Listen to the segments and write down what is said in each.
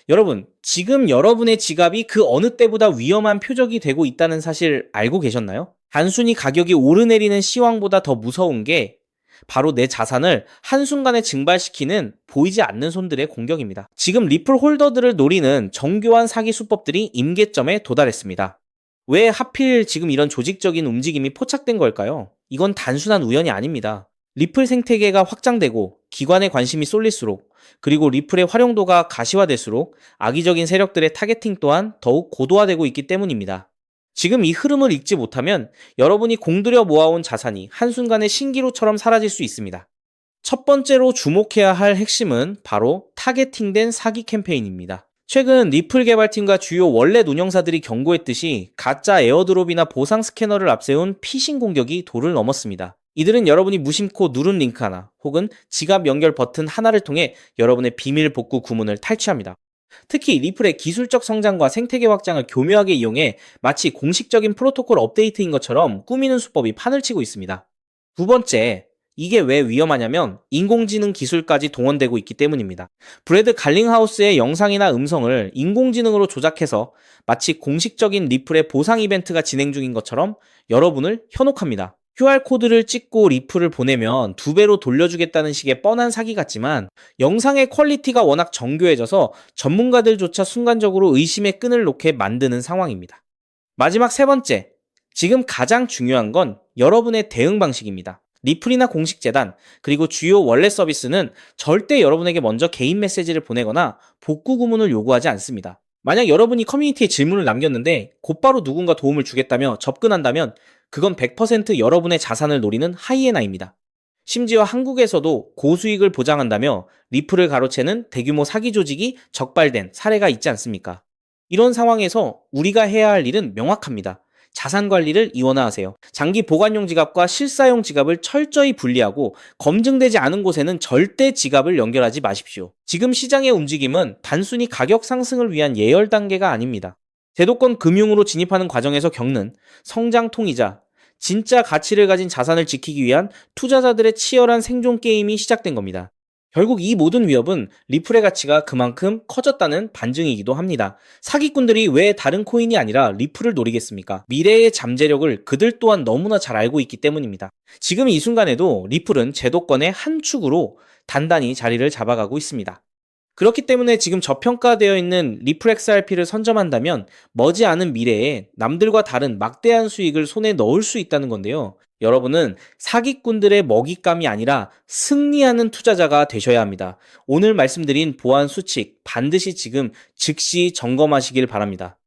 여러분, 지금 여러분의 지갑이 그 어느 때보다 위험한 표적이 되고 있다는 사실 알고 계셨나요? 단순히 가격이 오르내리는 시황보다 더 무서운 게 바로 내 자산을 한순간에 증발시키는 보이지 않는 손들의 공격입니다. 지금 리플 홀더들을 노리는 정교한 사기 수법들이 임계점에 도달했습니다. 왜 하필 지금 이런 조직적인 움직임이 포착된 걸까요? 이건 단순한 우연이 아닙니다. 리플 생태계가 확장되고 기관의 관심이 쏠릴수록, 그리고 리플의 활용도가 가시화될수록 악의적인 세력들의 타겟팅 또한 더욱 고도화되고 있기 때문입니다. 지금 이 흐름을 읽지 못하면 여러분이 공들여 모아온 자산이 한순간에 신기루처럼 사라질 수 있습니다. 첫 번째로 주목해야 할 핵심은 바로 타겟팅된 사기 캠페인입니다. 최근 리플 개발팀과 주요 원래 운영사들이 경고했듯이 가짜 에어드롭이나 보상 스캐너를 앞세운 피싱 공격이 도를 넘었습니다. 이들은 여러분이 무심코 누른 링크 하나 혹은 지갑 연결 버튼 하나를 통해 여러분의 비밀 복구 구문을 탈취합니다. 특히 리플의 기술적 성장과 생태계 확장을 교묘하게 이용해 마치 공식적인 프로토콜 업데이트인 것처럼 꾸미는 수법이 판을 치고 있습니다. 두 번째, 이게 왜 위험하냐면 인공지능 기술까지 동원되고 있기 때문입니다. 브래드 갈링하우스의 영상이나 음성을 인공지능으로 조작해서 마치 공식적인 리플의 보상 이벤트가 진행 중인 것처럼 여러분을 현혹합니다. QR코드를 찍고 리플을 보내면 2배로 돌려주겠다는 식의 뻔한 사기 같지만 영상의 퀄리티가 워낙 정교해져서 전문가들조차 순간적으로 의심의 끈을 놓게 만드는 상황입니다. 마지막 세 번째, 지금 가장 중요한 건 여러분의 대응 방식입니다. 리플이나 공식 재단, 그리고 주요 원래 서비스는 절대 여러분에게 먼저 개인 메시지를 보내거나 복구 구문을 요구하지 않습니다. 만약 여러분이 커뮤니티에 질문을 남겼는데 곧바로 누군가 도움을 주겠다며 접근한다면 그건 100% 여러분의 자산을 노리는 하이에나입니다. 심지어 한국에서도 고수익을 보장한다며 리플을 가로채는 대규모 사기 조직이 적발된 사례가 있지 않습니까? 이런 상황에서 우리가 해야 할 일은 명확합니다. 자산 관리를 이원화하세요. 장기 보관용 지갑과 실사용 지갑을 철저히 분리하고 검증되지 않은 곳에는 절대 지갑을 연결하지 마십시오. 지금 시장의 움직임은 단순히 가격 상승을 위한 예열 단계가 아닙니다. 제도권 금융으로 진입하는 과정에서 겪는 성장 통이자 진짜 가치를 가진 자산을 지키기 위한 투자자들의 치열한 생존 게임이 시작된 겁니다. 결국 이 모든 위협은 리플의 가치가 그만큼 커졌다는 반증이기도 합니다. 사기꾼들이 왜 다른 코인이 아니라 리플을 노리겠습니까? 미래의 잠재력을 그들 또한 너무나 잘 알고 있기 때문입니다. 지금 이 순간에도 리플은 제도권의 한 축으로 단단히 자리를 잡아가고 있습니다. 그렇기 때문에 지금 저평가되어 있는 리플 XRP를 선점한다면 머지않은 미래에 남들과 다른 막대한 수익을 손에 넣을 수 있다는 건데요. 여러분은 사기꾼들의 먹잇감이 아니라 승리하는 투자자가 되셔야 합니다. 오늘 말씀드린 보안 수칙 반드시 지금 즉시 점검하시길 바랍니다.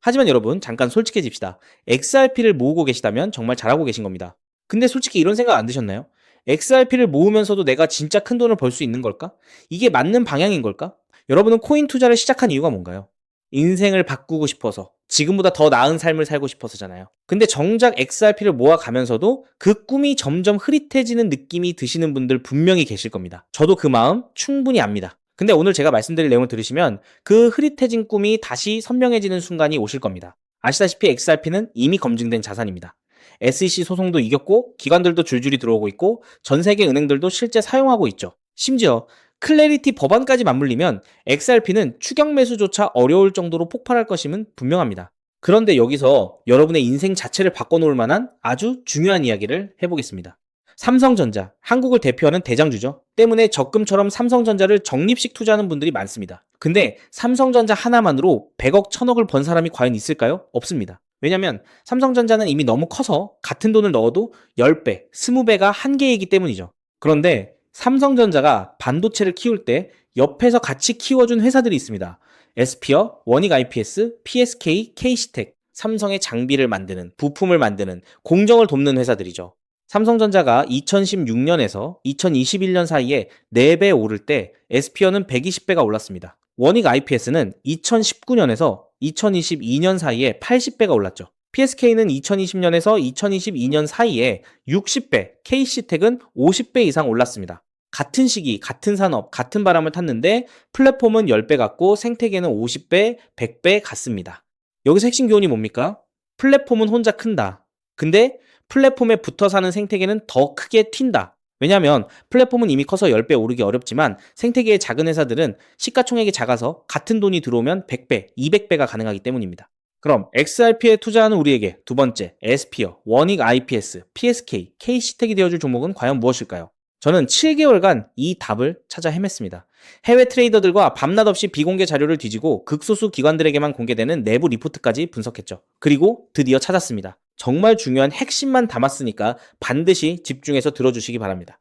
하지만 여러분, 잠깐 솔직해집시다. XRP를 모으고 계시다면 정말 잘하고 계신 겁니다. 근데 솔직히 이런 생각 안 드셨나요? XRP를 모으면서도 내가 진짜 큰 돈을 벌 수 있는 걸까? 이게 맞는 방향인 걸까? 여러분은 코인 투자를 시작한 이유가 뭔가요? 인생을 바꾸고 싶어서, 지금보다 더 나은 삶을 살고 싶어서잖아요. 근데 정작 XRP를 모아가면서도 그 꿈이 점점 흐릿해지는 느낌이 드시는 분들 분명히 계실 겁니다. 저도 그 마음 충분히 압니다. 근데 오늘 제가 말씀드릴 내용을 들으시면 그 흐릿해진 꿈이 다시 선명해지는 순간이 오실 겁니다. 아시다시피 XRP는 이미 검증된 자산입니다. SEC 소송도 이겼고 기관들도 줄줄이 들어오고 있고 전 세계 은행들도 실제 사용하고 있죠. 심지어 클래리티 법안까지 맞물리면 XRP는 추격 매수조차 어려울 정도로 폭발할 것임은 분명합니다. 그런데 여기서 여러분의 인생 자체를 바꿔놓을 만한 아주 중요한 이야기를 해보겠습니다. 삼성전자, 한국을 대표하는 대장주죠. 때문에 적금처럼 삼성전자를 적립식 투자하는 분들이 많습니다. 근데 삼성전자 하나만으로 100억, 1000억을 번 사람이 과연 있을까요? 없습니다. 왜냐면 삼성전자는 이미 너무 커서 같은 돈을 넣어도 10배, 20배가 한계이기 때문이죠. 그런데 삼성전자가 반도체를 키울 때 옆에서 같이 키워준 회사들이 있습니다. 에스피어, 원익 IPS, PSK, K시텍, 삼성의 장비를 만드는, 부품을 만드는, 공정을 돕는 회사들이죠. 삼성전자가 2016년에서 2021년 사이에 4배 오를 때 에스피어는 120배가 올랐습니다. 원익 IPS는 2019년에서 2022년 사이에 80배가 올랐죠. PSK는 2020년에서 2022년 사이에 60배, K시텍은 50배 이상 올랐습니다. 같은 시기, 같은 산업, 같은 바람을 탔는데 플랫폼은 10배 같고 생태계는 50배, 100배 같습니다. 여기서 핵심 교훈이 뭡니까? 플랫폼은 혼자 큰다. 근데 플랫폼에 붙어 사는 생태계는 더 크게 튄다. 왜냐하면 플랫폼은 이미 커서 10배 오르기 어렵지만 생태계의 작은 회사들은 시가총액이 작아서 같은 돈이 들어오면 100배, 200배가 가능하기 때문입니다. 그럼 XRP에 투자하는 우리에게 두 번째, 에스피어, 원익 IPS, PSK, K시텍이 되어줄 종목은 과연 무엇일까요? 저는 7개월간 이 답을 찾아 헤맸습니다. 해외 트레이더들과 밤낮 없이 비공개 자료를 뒤지고 극소수 기관들에게만 공개되는 내부 리포트까지 분석했죠. 그리고 드디어 찾았습니다. 정말 중요한 핵심만 담았으니까 반드시 집중해서 들어주시기 바랍니다.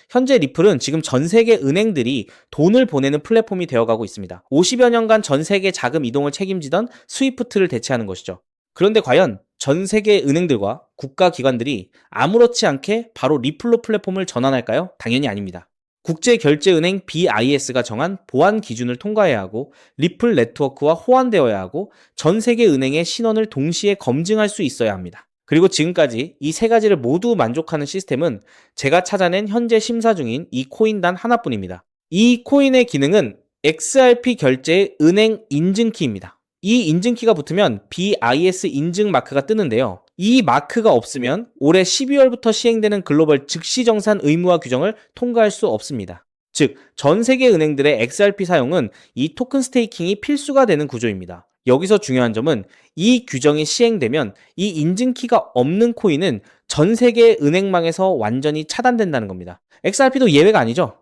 현재 리플은 지금 전 세계 은행들이 돈을 보내는 플랫폼이 되어가고 있습니다. 50여 년간 전 세계 자금 이동을 책임지던 스위프트를 대체하는 것이죠. 그런데 과연 전 세계 은행들과 국가기관들이 아무렇지 않게 바로 리플로 플랫폼을 전환할까요? 당연히 아닙니다. 국제결제은행 BIS가 정한 보안 기준을 통과해야 하고 리플 네트워크와 호환되어야 하고 전 세계 은행의 신원을 동시에 검증할 수 있어야 합니다. 그리고 지금까지 이 세 가지를 모두 만족하는 시스템은 제가 찾아낸 현재 심사 중인 이 코인 단 하나뿐입니다. 이 코인의 기능은 XRP 결제의 은행 인증키입니다. 이 인증키가 붙으면 BIS 인증 마크가 뜨는데요. 이 마크가 없으면 올해 12월부터 시행되는 글로벌 즉시정산 의무화 규정을 통과할 수 없습니다. 즉, 전 세계 은행들의 XRP 사용은 이 토큰 스테이킹이 필수가 되는 구조입니다. 여기서 중요한 점은 이 규정이 시행되면 이 인증키가 없는 코인은 전 세계 은행망에서 완전히 차단된다는 겁니다. XRP도 예외가 아니죠.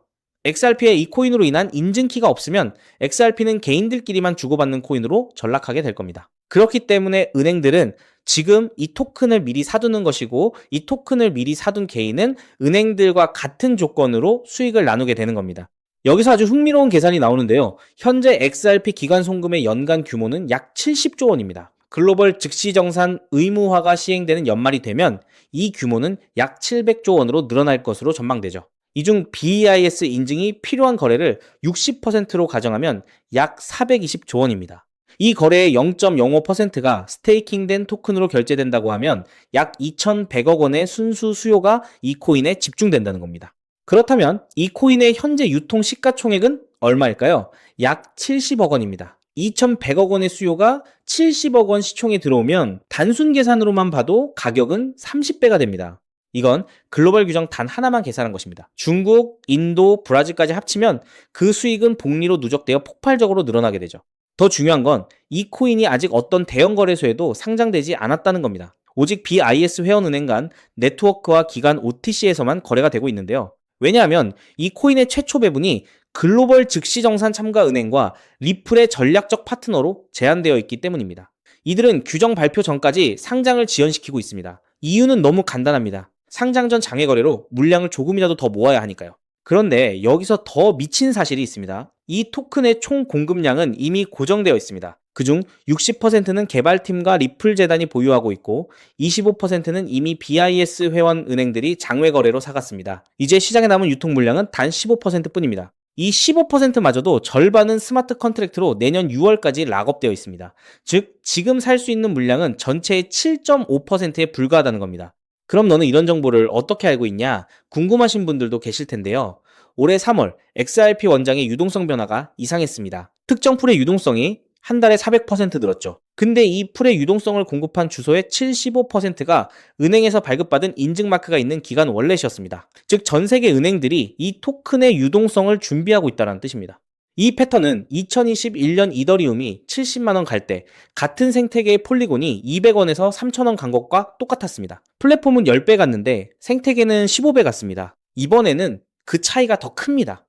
XRP의 이 코인으로 인한 인증키가 없으면 XRP는 개인들끼리만 주고받는 코인으로 전락하게 될 겁니다. 그렇기 때문에 은행들은 지금 이 토큰을 미리 사두는 것이고 이 토큰을 미리 사둔 개인은 은행들과 같은 조건으로 수익을 나누게 되는 겁니다. 여기서 아주 흥미로운 계산이 나오는데요. 현재 XRP 기관 송금의 연간 규모는 약 70조 원입니다. 글로벌 즉시정산 의무화가 시행되는 연말이 되면 이 규모는 약 700조 원으로 늘어날 것으로 전망되죠. 이 중 BIS 인증이 필요한 거래를 60%로 가정하면 약 420조 원입니다. 이 거래의 0.05%가 스테이킹된 토큰으로 결제된다고 하면 약 2,100억 원의 순수 수요가 이 코인에 집중된다는 겁니다. 그렇다면 이 코인의 현재 유통 시가총액은 얼마일까요? 약 70억 원입니다. 2,100억 원의 수요가 70억 원 시총에 들어오면 단순 계산으로만 봐도 가격은 30배가 됩니다. 이건 글로벌 규정 단 하나만 계산한 것입니다. 중국, 인도, 브라질까지 합치면 그 수익은 복리로 누적되어 폭발적으로 늘어나게 되죠. 더 중요한 건 이 코인이 아직 어떤 대형 거래소에도 상장되지 않았다는 겁니다. 오직 BIS 회원은행 간 네트워크와 기관 OTC에서만 거래가 되고 있는데요. 왜냐하면 이 코인의 최초 배분이 글로벌 즉시정산 참가 은행과 리플의 전략적 파트너로 제한되어 있기 때문입니다. 이들은 규정 발표 전까지 상장을 지연시키고 있습니다. 이유는 너무 간단합니다. 상장 전 장외 거래로 물량을 조금이라도 더 모아야 하니까요. 그런데 여기서 더 미친 사실이 있습니다. 이 토큰의 총 공급량은 이미 고정되어 있습니다. 그중 60%는 개발팀과 리플 재단이 보유하고 있고 25%는 이미 BIS 회원 은행들이 장외 거래로 사갔습니다. 이제 시장에 남은 유통 물량은 단 15%뿐입니다. 이 15%마저도 절반은 스마트 컨트랙트로 내년 6월까지 락업되어 있습니다. 즉, 지금 살 수 있는 물량은 전체의 7.5%에 불과하다는 겁니다. 그럼 너는 이런 정보를 어떻게 알고 있냐? 궁금하신 분들도 계실 텐데요. 올해 3월 XRP 원장의 유동성 변화가 이상했습니다. 특정 풀의 유동성이 한 달에 400% 늘었죠. 근데 이 풀의 유동성을 공급한 주소의 75%가 은행에서 발급받은 인증마크가 있는 기관 월렛이었습니다. 즉, 전 세계 은행들이 이 토큰의 유동성을 준비하고 있다는 뜻입니다. 이 패턴은 2021년 이더리움이 70만원 갈 때 같은 생태계의 폴리곤이 200원에서 3,000원 간 것과 똑같았습니다. 플랫폼은 10배 갔는데 생태계는 15배 갔습니다. 이번에는 그 차이가 더 큽니다.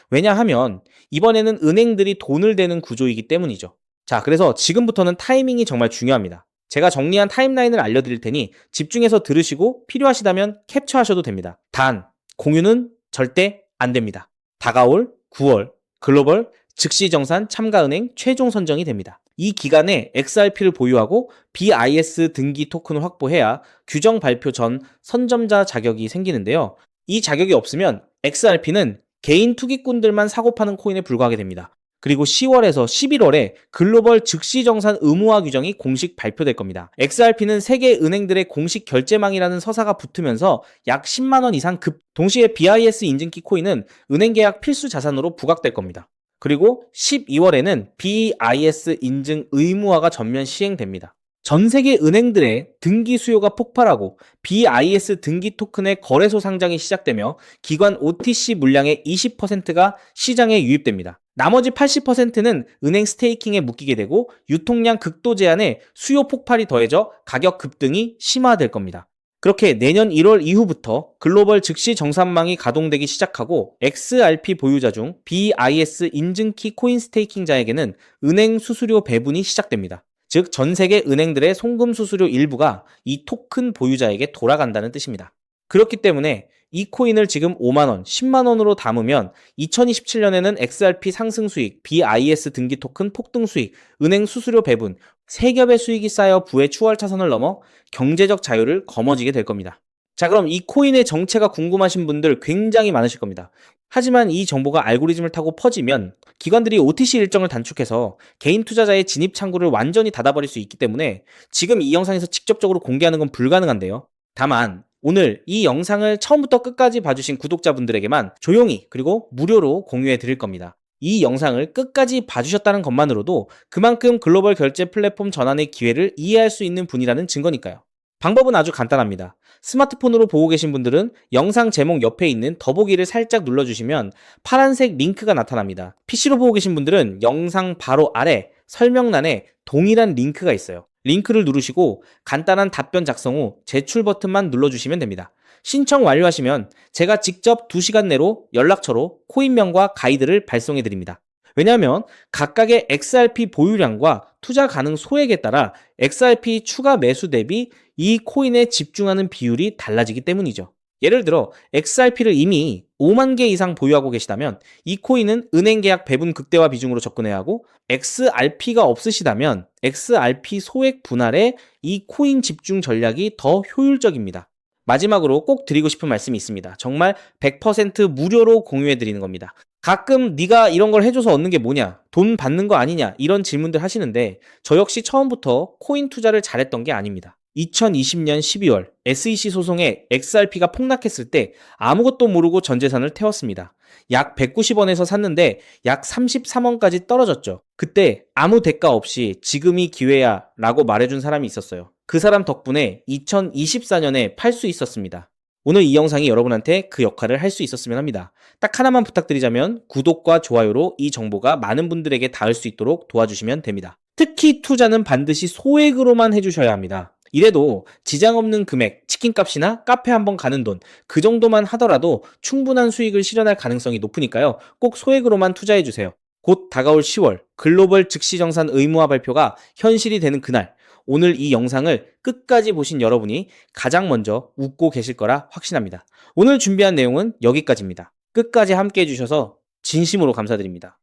왜냐하면 이번에는 은행들이 돈을 대는 구조이기 때문이죠. 자, 그래서 지금부터는 타이밍이 정말 중요합니다. 제가 정리한 타임라인을 알려드릴 테니 집중해서 들으시고 필요하시다면 캡처하셔도 됩니다. 단, 공유는 절대 안 됩니다. 다가올 9월 글로벌 즉시정산 참가은행 최종 선정이 됩니다. 이 기간에 XRP를 보유하고 BIS 등기 토큰을 확보해야 규정 발표 전 선점자 자격이 생기는데요. 이 자격이 없으면 XRP는 개인 투기꾼들만 사고 파는 코인에 불과하게 됩니다. 그리고 10월에서 11월에 글로벌 즉시정산 의무화 규정이 공식 발표될 겁니다. XRP는 세계 은행들의 공식 결제망이라는 서사가 붙으면서 약 10만원 이상 급, 동시에 BIS 인증키 코인은 은행 계약 필수 자산으로 부각될 겁니다. 그리고 12월에는 BIS 인증 의무화가 전면 시행됩니다. 전 세계 은행들의 등기 수요가 폭발하고 BIS 등기 토큰의 거래소 상장이 시작되며 기관 OTC 물량의 20%가 시장에 유입됩니다. 나머지 80%는 은행 스테이킹에 묶이게 되고 유통량 극도 제한에 수요 폭발이 더해져 가격 급등이 심화될 겁니다. 그렇게 내년 1월 이후부터 글로벌 즉시 정산망이 가동되기 시작하고 XRP 보유자 중 BIS 인증키 코인 스테이킹자에게는 은행 수수료 배분이 시작됩니다. 즉, 전 세계 은행들의 송금 수수료 일부가 이 토큰 보유자에게 돌아간다는 뜻입니다. 그렇기 때문에 이 코인을 지금 5만원, 10만원으로 담으면 2027년에는 XRP 상승 수익, BIS 등기 토큰 폭등 수익, 은행 수수료 배분, 세 겹의 수익이 쌓여 부의 추월 차선을 넘어 경제적 자유를 거머쥐게 될 겁니다. 자, 그럼 이 코인의 정체가 궁금하신 분들 굉장히 많으실 겁니다. 하지만 이 정보가 알고리즘을 타고 퍼지면 기관들이 OTC 일정을 단축해서 개인 투자자의 진입 창구를 완전히 닫아버릴 수 있기 때문에 지금 이 영상에서 직접적으로 공개하는 건 불가능한데요. 다만 오늘 이 영상을 처음부터 끝까지 봐주신 구독자분들에게만 조용히 그리고 무료로 공유해 드릴 겁니다. 이 영상을 끝까지 봐주셨다는 것만으로도 그만큼 글로벌 결제 플랫폼 전환의 기회를 이해할 수 있는 분이라는 증거니까요. 방법은 아주 간단합니다. 스마트폰으로 보고 계신 분들은 영상 제목 옆에 있는 더보기를 살짝 눌러주시면 파란색 링크가 나타납니다. PC로 보고 계신 분들은 영상 바로 아래 설명란에 동일한 링크가 있어요. 링크를 누르시고 간단한 답변 작성 후 제출 버튼만 눌러주시면 됩니다. 신청 완료하시면 제가 직접 2시간 내로 연락처로 코인명과 가이드를 발송해 드립니다. 왜냐하면 각각의 XRP 보유량과 투자 가능 소액에 따라 XRP 추가 매수 대비 이 코인에 집중하는 비율이 달라지기 때문이죠. 예를 들어 XRP를 이미 5만 개 이상 보유하고 계시다면 이 코인은 은행 계약 배분 극대화 비중으로 접근해야 하고, XRP가 없으시다면 XRP 소액 분할에 이 코인 집중 전략이 더 효율적입니다. 마지막으로 꼭 드리고 싶은 말씀이 있습니다. 정말 100% 무료로 공유해 드리는 겁니다. 가끔 네가 이런 걸 해줘서 얻는 게 뭐냐, 돈 받는 거 아니냐, 이런 질문들 하시는데 저 역시 처음부터 코인 투자를 잘했던 게 아닙니다. 2020년 12월 SEC 소송에 XRP가 폭락했을 때 아무것도 모르고 전 재산을 태웠습니다. 약 190원에서 샀는데 약 33원까지 떨어졌죠. 그때 아무 대가 없이 지금이 기회야 라고 말해준 사람이 있었어요. 그 사람 덕분에 2024년에 팔 수 있었습니다. 오늘 이 영상이 여러분한테 그 역할을 할 수 있었으면 합니다. 딱 하나만 부탁드리자면 구독과 좋아요로 이 정보가 많은 분들에게 닿을 수 있도록 도와주시면 됩니다. 특히 투자는 반드시 소액으로만 해주셔야 합니다. 이래도 지장 없는 금액, 치킨값이나 카페 한번 가는 돈, 그 정도만 하더라도 충분한 수익을 실현할 가능성이 높으니까요. 꼭 소액으로만 투자해주세요. 곧 다가올 10월 글로벌 즉시정산 의무화 발표가 현실이 되는 그날, 오늘 이 영상을 끝까지 보신 여러분이 가장 먼저 웃고 계실 거라 확신합니다. 오늘 준비한 내용은 여기까지입니다. 끝까지 함께 해주셔서 진심으로 감사드립니다.